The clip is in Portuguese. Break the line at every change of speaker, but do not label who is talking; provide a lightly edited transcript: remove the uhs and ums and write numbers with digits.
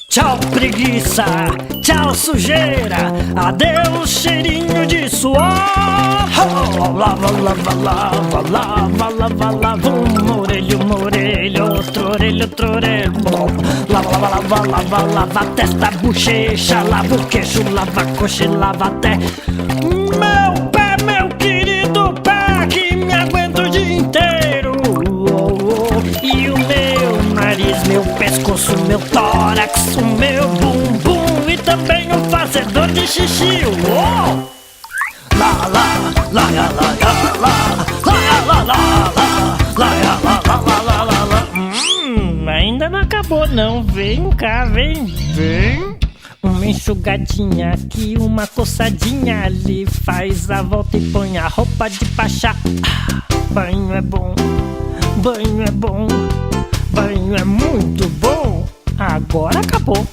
Tchau preguiça, tchau sujeira, adeus cheirinho de suor. Lava, lava, lava, lava, lava, lava, uma orelha, outro orelho. Lava, lava, lava, lava, lava a testa, bochecha, lava o queixo, lava a coxa e lava até meu pé, meu querido pé, que me aguenta o dia inteiro. E o meu nariz, meu pescoço, meu tórax, o meu bumbum e também o fazedor de xixi. Lá, lá, lá, lá, lá, lá, lá, lá, lá, lá, lá, lá, lá, lá. Ainda não acabou não, vem cá, vem. Uma enxugadinha aqui, uma coçadinha ali, faz a volta e põe a roupa de baixar. Banho é bom, banho é bom, banho é muito bom. Agora acabou.